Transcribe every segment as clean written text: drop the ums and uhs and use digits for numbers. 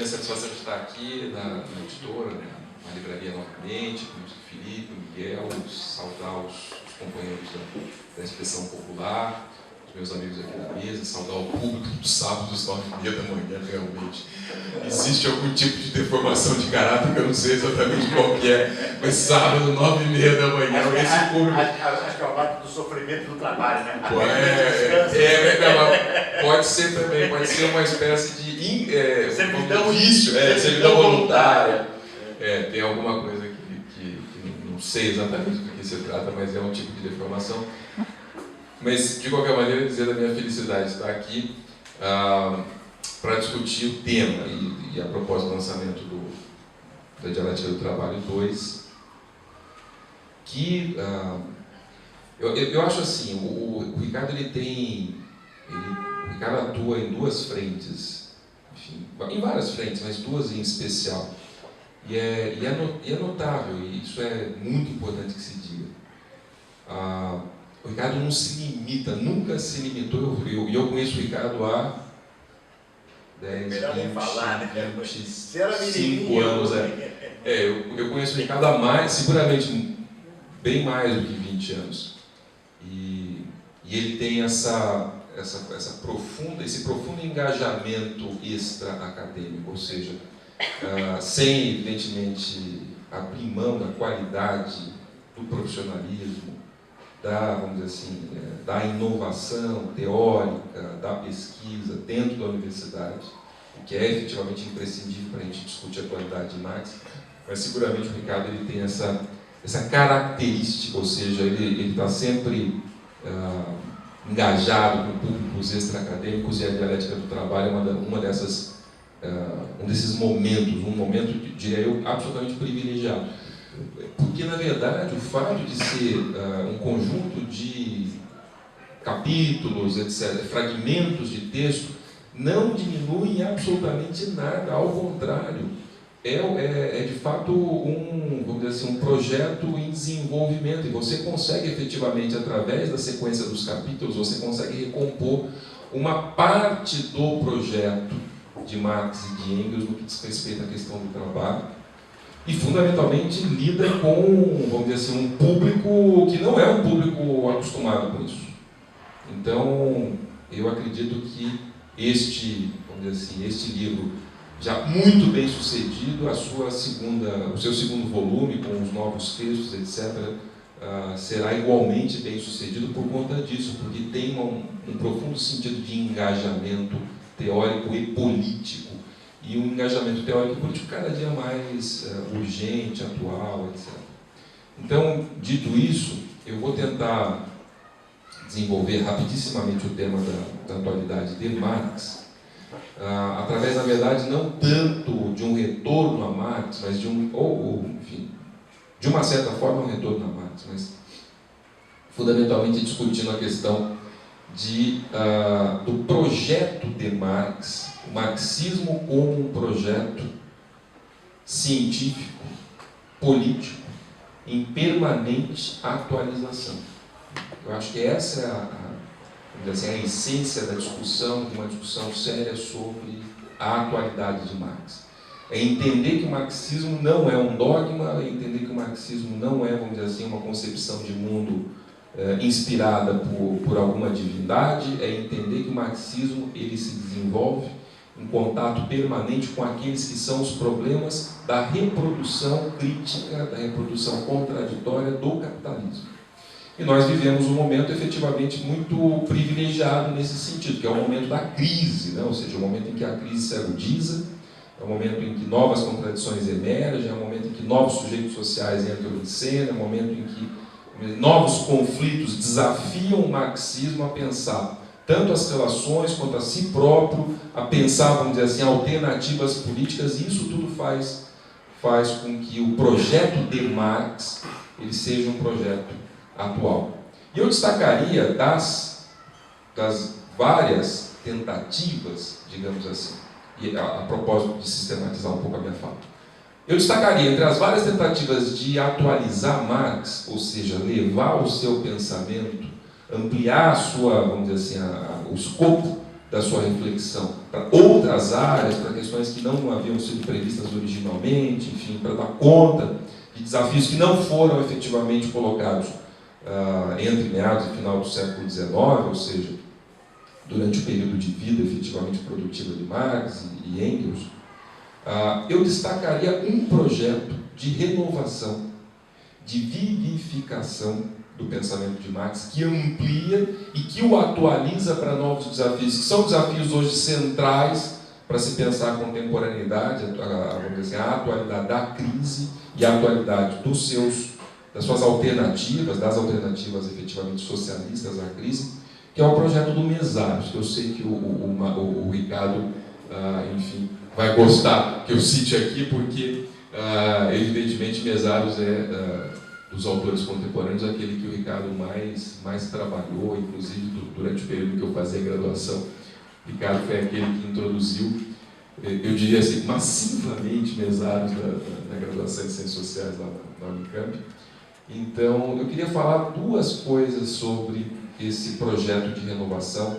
satisfação de estar aqui na editora, na livraria novamente, com o Felipe, o Miguel, saudar os companheiros da Expressão Popular, os meus amigos aqui na mesa, saudar o público dos sábados, 9h30 da manhã, realmente. Existe algum tipo de deformação de caráter que eu não sei exatamente qual que é, mas sábado, 9h30 da manhã, esse público... Acho que é o lado do sofrimento do trabalho, né? Pode ser também, pode ser uma espécie de servidão voluntária. Tem alguma coisa que não sei exatamente do que se trata, mas é um tipo de deformação. Mas, de qualquer maneira, dizer da minha felicidade de estar aqui para discutir o tema e a propósito do lançamento da Dialética do Trabalho 2, que eu acho assim, o Ricardo o Ricardo atua em duas frentes, enfim, em várias frentes, mas duas em especial. E é notável, e isso é muito importante que se diga. O Ricardo não se limita, nunca se limitou, e eu conheço o Ricardo há 10, 25 anos. Eu conheço o Ricardo há mais, seguramente bem mais do que 20 anos. E ele tem esse profundo engajamento extra-acadêmico, ou seja, sem, evidentemente, abrir mão da qualidade do profissionalismo, vamos dizer assim, da inovação teórica, da pesquisa dentro da universidade, o que é efetivamente imprescindível para a gente discutir a qualidade de Marx, mas seguramente o Ricardo ele tem essa característica, ou seja, ele está sempre engajado com públicos extra-acadêmicos, e a Dialética do Trabalho é um desses momentos, um momento, diria eu, absolutamente privilegiado. Porque, na verdade, o fato de ser um conjunto de capítulos, etc., fragmentos de texto, não diminui absolutamente nada, ao contrário. É de fato vamos dizer assim, um projeto em desenvolvimento, e você consegue efetivamente, através da sequência dos capítulos, você consegue recompor uma parte do projeto de Marx e de Engels no que diz respeito à questão do trabalho, e fundamentalmente lida com, vamos dizer assim, um público que não é um público acostumado com isso. Então, eu acredito que vamos dizer assim, este livro, já muito bem sucedido, o seu segundo volume, com os novos textos, etc., será igualmente bem sucedido por conta disso, porque tem um profundo sentido de engajamento teórico e político, e um engajamento teórico e político cada dia mais urgente, atual, etc. Então, dito isso, eu vou tentar desenvolver rapidissimamente o tema da atualidade de Marx, através, na verdade, não tanto de um retorno a Marx, mas enfim, de uma certa forma, um retorno a Marx, mas fundamentalmente discutindo a questão do projeto de Marx, o marxismo como um projeto científico, político, em permanente atualização. Eu acho que essa é a essência da discussão, de uma discussão séria sobre a atualidade de Marx. É entender que o marxismo não é um dogma, é entender que o marxismo não é, vamos dizer assim, uma concepção de mundo inspirada por alguma divindade, é entender que o marxismo ele se desenvolve em contato permanente com aqueles que são os problemas da reprodução crítica, da reprodução contraditória do capitalismo. E nós vivemos um momento efetivamente muito privilegiado nesse sentido, que é o momento da crise, né? Ou seja, o momento em que a crise se agudiza, é o momento em que novas contradições emergem, é o momento em que novos sujeitos sociais entram em cena, é o momento em que novos conflitos desafiam o marxismo a pensar tanto as relações quanto a si próprio, a pensar, vamos dizer assim, alternativas políticas, e isso tudo faz com que o projeto de Marx ele seja um projeto atual. E eu destacaria das várias tentativas, digamos assim, e a propósito de sistematizar um pouco a minha fala, eu destacaria entre as várias tentativas de atualizar Marx, ou seja, levar o seu pensamento, ampliar vamos dizer assim, o escopo da sua reflexão para outras áreas, para questões que não haviam sido previstas originalmente, enfim, para dar conta de desafios que não foram efetivamente colocados entre meados e final do século XIX, ou seja, durante o período de vida efetivamente produtiva de Marx e Engels. Eu destacaria um projeto de renovação, de vivificação do pensamento de Marx, que amplia e que o atualiza para novos desafios, que são desafios hoje centrais para se pensar a contemporaneidade, vamos dizer assim, a atualidade da crise e a atualidade das suas alternativas, das alternativas efetivamente socialistas à crise, que é o projeto do Mesários, que eu sei que o Ricardo, enfim, vai gostar que eu cite aqui, porque, evidentemente, Mesários é, dos autores contemporâneos, aquele que o Ricardo mais trabalhou, inclusive durante o período que eu fazia graduação. O Ricardo foi aquele que introduziu, eu diria assim, massivamente Mesários na graduação em Ciências Sociais lá na Unicamp. Então, eu queria falar duas coisas sobre esse projeto de renovação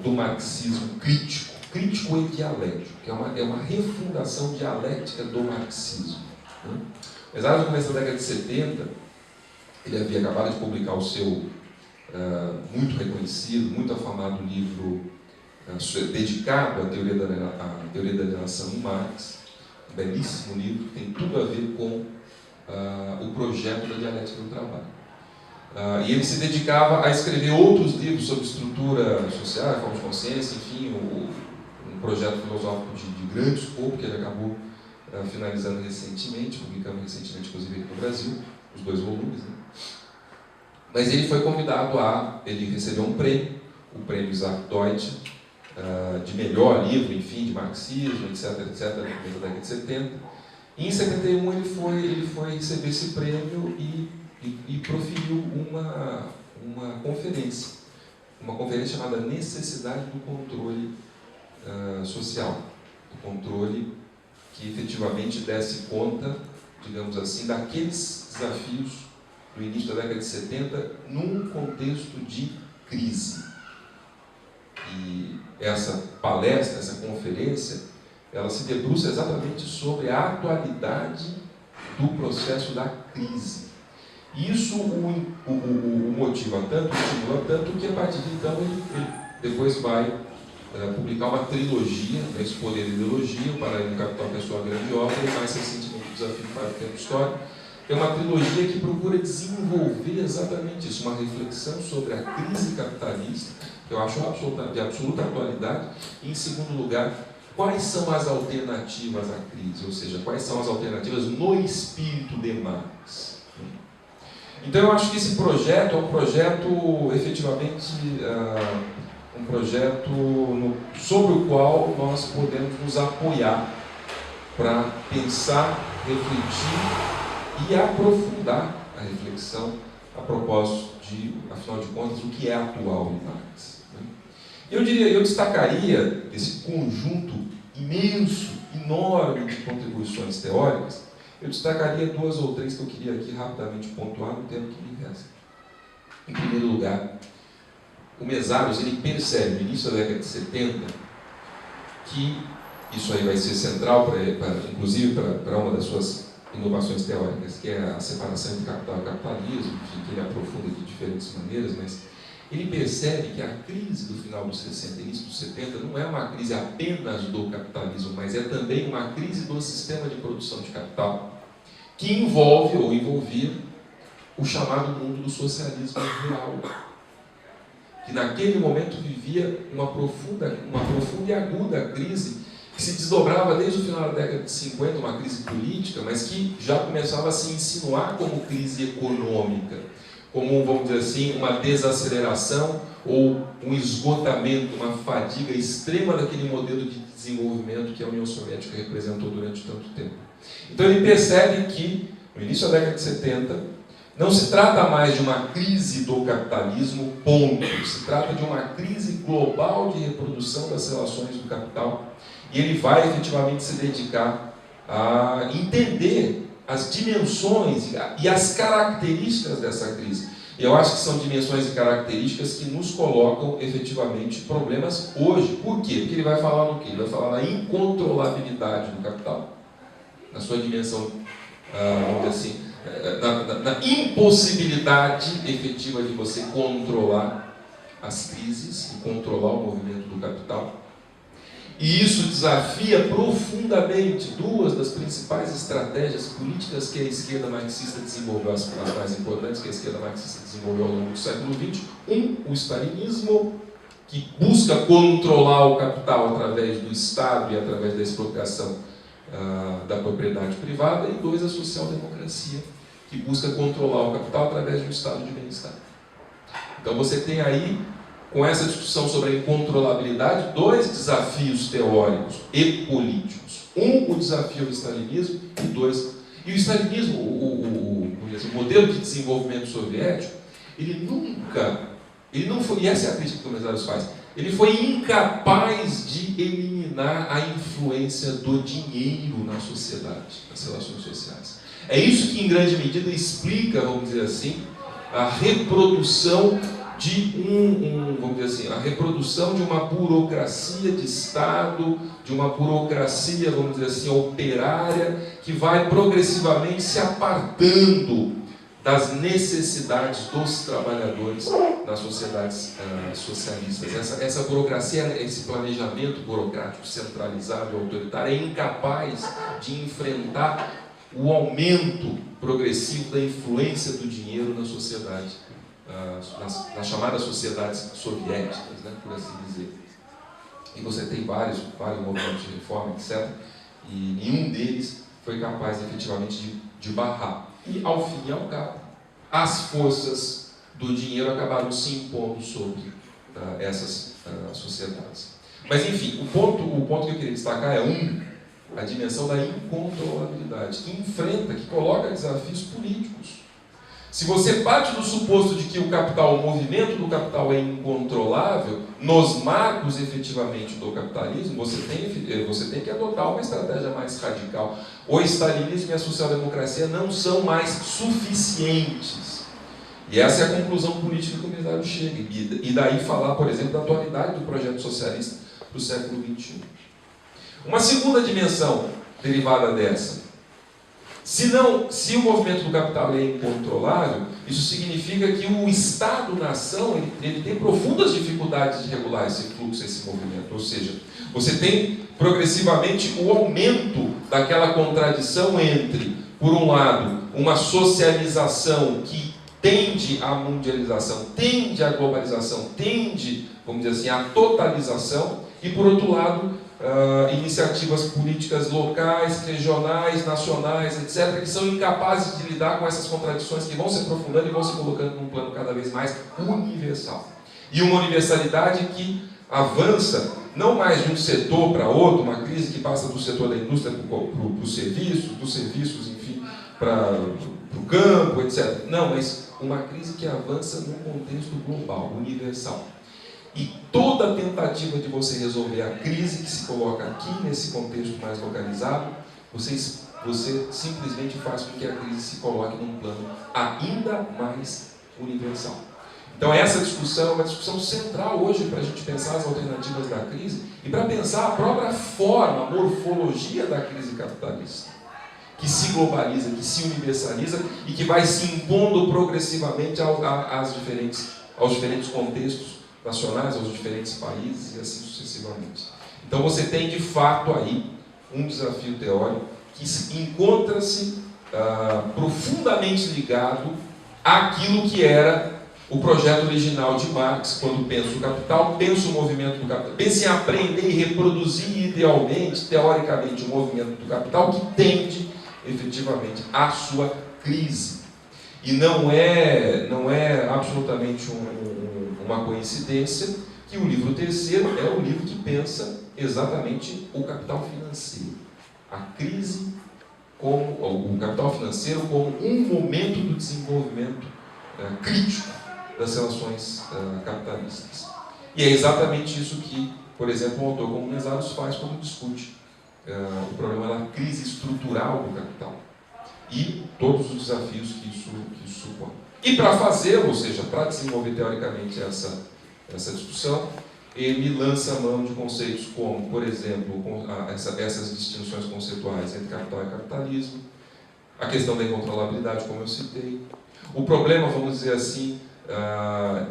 do marxismo crítico e dialético, que é uma refundação dialética do marxismo. Apesar de começo da década de 70, ele havia acabado de publicar o seu muito reconhecido, muito afamado livro dedicado à teoria da alienação em Marx, um belíssimo livro, que tem tudo a ver com o projeto da dialética do trabalho. E ele se dedicava a escrever outros livros sobre estrutura social, forma de consciência, enfim, um projeto filosófico de grande escopo, que ele acabou finalizando recentemente, publicando recentemente, inclusive aqui no Brasil, os 2 volumes. Né? Mas ele foi convidado ele recebeu um prêmio, o prêmio Isaac Deutsch, de melhor livro, enfim, de marxismo, etc., na década de 70. E em 71 ele foi receber esse prêmio e proferiu uma conferência chamada Necessidade do Controle Social, do controle que efetivamente desse conta, digamos assim, daqueles desafios do início da década de 70 num contexto de crise. E essa palestra, essa conferência, ela se debruça exatamente sobre a atualidade do processo da crise. Isso o motiva tanto, o estimula tanto, que a partir de então ele depois vai publicar uma trilogia, Esse Poder e Ideologia, O Paraíso do Capital, que é a sua grande obra, e mais recentemente O Desafio para o Tempo Histórico. É uma trilogia que procura desenvolver exatamente isso, uma reflexão sobre a crise capitalista, que eu acho de absoluta atualidade, e, em segundo lugar, quais são as alternativas à crise, ou seja, quais são as alternativas no espírito de Marx. Então, eu acho que esse projeto é um projeto, efetivamente, um projeto sobre o qual nós podemos nos apoiar para pensar, refletir e aprofundar a reflexão a propósito de, afinal de contas, o que é atual em Marx. Eu destacaria esse conjunto imenso, enorme de contribuições teóricas, eu destacaria 2 ou 3 que eu queria aqui rapidamente pontuar no tempo que me resta. Em primeiro lugar, o Mesários, ele percebe, no início da década de 70, que isso aí vai ser central, inclusive para uma das suas inovações teóricas, que é a separação entre capital e capitalismo, que ele aprofunda de diferentes maneiras, mas ele percebe que a crise do final dos 60 e início dos 70 não é uma crise apenas do capitalismo, mas é também uma crise do sistema de produção de capital, que envolve ou envolvia o chamado mundo do socialismo real, que naquele momento vivia uma profunda e aguda crise, que se desdobrava desde o final da década de 50, uma crise política, mas que já começava a se insinuar como crise econômica, como, vamos dizer assim, uma desaceleração ou um esgotamento, uma fadiga extrema daquele modelo de desenvolvimento que a União Soviética representou durante tanto tempo. Então ele percebe que, no início da década de 70, não se trata mais de uma crise do capitalismo, ponto. Se trata de uma crise global de reprodução das relações do capital. E ele vai efetivamente se dedicar a entender as dimensões e as características dessa crise. E eu acho que são dimensões e características que nos colocam efetivamente problemas hoje. Por quê? Porque ele vai falar no quê? Ele vai falar na incontrolabilidade do capital, na sua dimensão, vamos dizer assim, na impossibilidade efetiva de você controlar as crises e controlar o movimento do capital. E isso desafia profundamente duas das principais estratégias políticas que a esquerda marxista desenvolveu, as mais importantes que a esquerda marxista desenvolveu ao longo do século XX. O stalinismo, que busca controlar o capital através do Estado e através da expropriação da propriedade privada. E dois, a social-democracia, que busca controlar o capital através de um estado de bem-estar. Então você tem aí, com essa discussão sobre a incontrolabilidade, dois desafios teóricos e políticos. O desafio do stalinismo, e o stalinismo, o modelo de desenvolvimento soviético, ele não foi, e essa é a crítica que o Mesaros faz, ele foi incapaz de eliminar a influência do dinheiro na sociedade, nas relações sociais. É isso que, em grande medida, explica, vamos dizer assim, a reprodução vamos dizer assim, a reprodução de uma burocracia de Estado, de uma burocracia, vamos dizer assim, operária, que vai progressivamente se apartando das necessidades dos trabalhadores nas sociedades socialistas. Essa burocracia, esse planejamento burocrático centralizado e autoritário é incapaz de enfrentar o aumento progressivo da influência do dinheiro na sociedade, nas chamadas sociedades soviéticas, né, por assim dizer. E você tem vários movimentos de reforma, etc., e nenhum deles foi capaz efetivamente de barrar. E, ao fim e ao cabo, as forças do dinheiro acabaram se impondo sobre essas sociedades. Mas, enfim, o ponto que eu queria destacar é a dimensão da incontrolabilidade, que coloca desafios políticos. Se você parte do suposto de que o movimento do capital é incontrolável, nos marcos efetivamente do capitalismo, você tem que adotar uma estratégia mais radical. O stalinismo e a social-democracia não são mais suficientes. E essa é a conclusão política que o Mesaros chega. E daí falar, por exemplo, da atualidade do projeto socialista do século XXI. Uma segunda dimensão derivada dessa. Se o movimento do capital é incontrolável, isso significa que o Estado-nação ele tem profundas dificuldades de regular esse fluxo, esse movimento. Ou seja, você tem progressivamente o aumento daquela contradição entre, por um lado, uma socialização que tende à mundialização, tende à globalização, tende, vamos dizer assim, à totalização, e, por outro lado, iniciativas políticas locais, regionais, nacionais, etc., que são incapazes de lidar com essas contradições que vão se aprofundando e vão se colocando num plano cada vez mais universal. E uma universalidade que avança não mais de um setor para outro, uma crise que passa do setor da indústria para os serviços, dos serviços, enfim, para o campo, etc. Não, mas uma crise que avança num contexto global, universal. E toda tentativa de você resolver a crise que se coloca aqui nesse contexto mais localizado, você simplesmente faz com que a crise se coloque num plano ainda mais universal. Então essa discussão é uma discussão central hoje para a gente pensar as alternativas da crise e para pensar a própria forma, a morfologia da crise capitalista, que se globaliza, que se universaliza e que vai se impondo progressivamente aos diferentes contextos nacionais, aos diferentes países e assim sucessivamente. Então você tem de fato aí um desafio teórico que encontra-se profundamente ligado àquilo que era o projeto original de Marx, quando pensa o capital, pensa o movimento do capital, pensa em aprender e reproduzir idealmente, teoricamente, o movimento do capital que tende efetivamente à sua crise. E não é absolutamente uma coincidência que o livro terceiro é o livro que pensa exatamente o capital financeiro. A crise o capital financeiro como um momento do desenvolvimento crítico das relações capitalistas. E é exatamente isso que, por exemplo, um autor como Mesaros faz quando discute o problema da crise estrutural do capital. e todos os desafios que isso supõe. E para fazê-lo, ou seja, para desenvolver teoricamente essa discussão, ele lança a mão de conceitos como, por exemplo, essas distinções conceituais entre capital e capitalismo, a questão da incontrolabilidade, como eu citei, o problema, vamos dizer assim,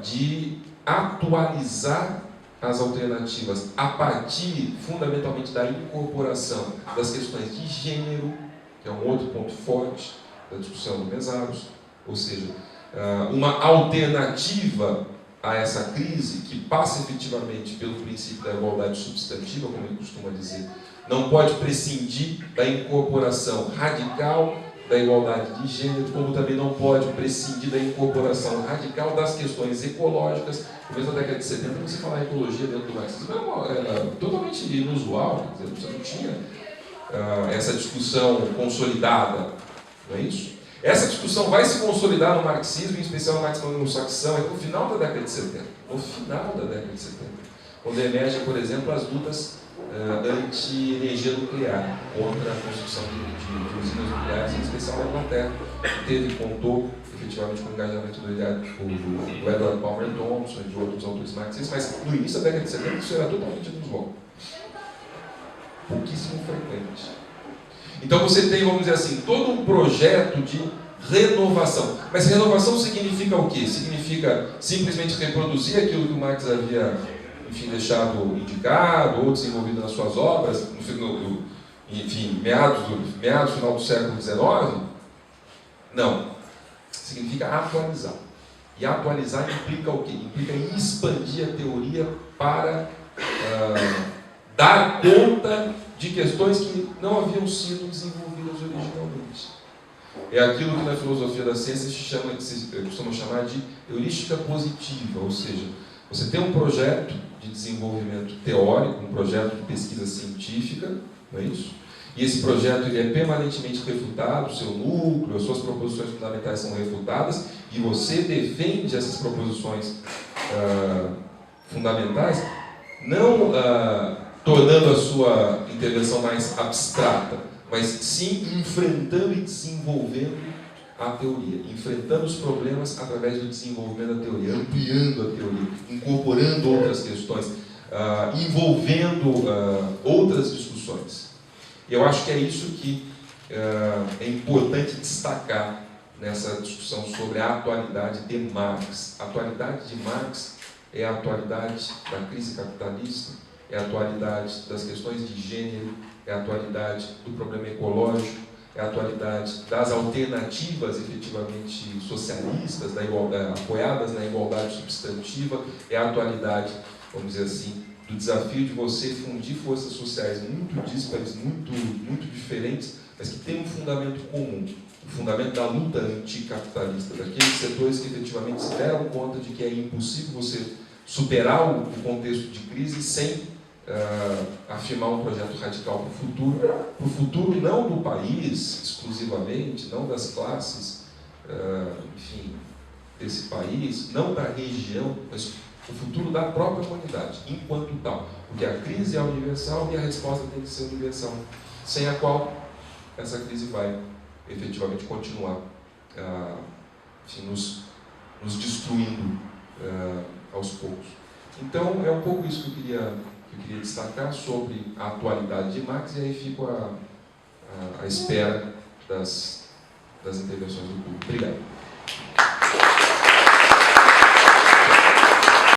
de atualizar as alternativas a partir, fundamentalmente, da incorporação das questões de gênero, que é um outro ponto forte da discussão do Mesaros, ou seja, uma alternativa a essa crise que passa efetivamente pelo princípio da igualdade substantiva, como ele costuma dizer, não pode prescindir da incorporação radical da igualdade de gênero, como também não pode prescindir da incorporação radical das questões ecológicas. No começo da década de 70, você falar em ecologia dentro do marxismo era totalmente inusual, quer dizer, você não tinha essa discussão consolidada, não é isso? Essa discussão vai se consolidar no marxismo, em especial no marxismo anglo-saxão, no final da década de 70. No final da década de 70. Quando emergem, por exemplo, as lutas anti-energia nuclear, contra a construção de usinas nucleares, em especial na Inglaterra, que contou efetivamente com o engajamento do Edward Palmer Thompson e de outros autores marxistas, mas no início da década de 70 isso era totalmente inusual. Pouquíssimo frequente. Então você tem, vamos dizer assim, todo um projeto de renovação. Mas renovação significa o quê? Significa simplesmente reproduzir aquilo que o Marx havia, enfim, deixado indicado ou desenvolvido nas suas obras, enfim, meados final do século XIX? Não. Significa atualizar. E atualizar implica o quê? Implica expandir a teoria para dar conta de questões que não haviam sido desenvolvidas originalmente. É aquilo que na filosofia da ciência se costuma chamar de heurística positiva, ou seja, você tem um projeto de desenvolvimento teórico, um projeto de pesquisa científica, não é isso? E esse projeto ele é permanentemente refutado, o seu núcleo, as suas proposições fundamentais são refutadas, e você defende essas proposições fundamentais, não tornando a sua intervenção mais abstrata, mas sim enfrentando e desenvolvendo a teoria, enfrentando os problemas através do desenvolvimento da teoria, ampliando a teoria, incorporando outras questões, envolvendo outras discussões. E eu acho que é isso que é importante destacar nessa discussão sobre a atualidade de Marx. A atualidade de Marx é a atualidade da crise capitalista, é a atualidade das questões de gênero, é a atualidade do problema ecológico, é a atualidade das alternativas efetivamente socialistas, apoiadas na igualdade substantiva, é a atualidade, vamos dizer assim, do desafio de você fundir forças sociais muito díspares, muito diferentes, mas que têm um fundamento comum, o fundamento da luta anticapitalista, daqueles setores que efetivamente se deram conta de que é impossível você superar o contexto de crise sem afirmar um projeto radical para o futuro não do país exclusivamente, não das classes, enfim, desse país, não da região, mas o futuro da própria humanidade, enquanto tal. Porque a crise é universal e a resposta tem que ser universal, sem a qual essa crise vai efetivamente continuar enfim, nos destruindo aos poucos. Então, é um pouco isso que eu queria destacar sobre a atualidade de Marx, e aí fico à espera das intervenções do público. Obrigado.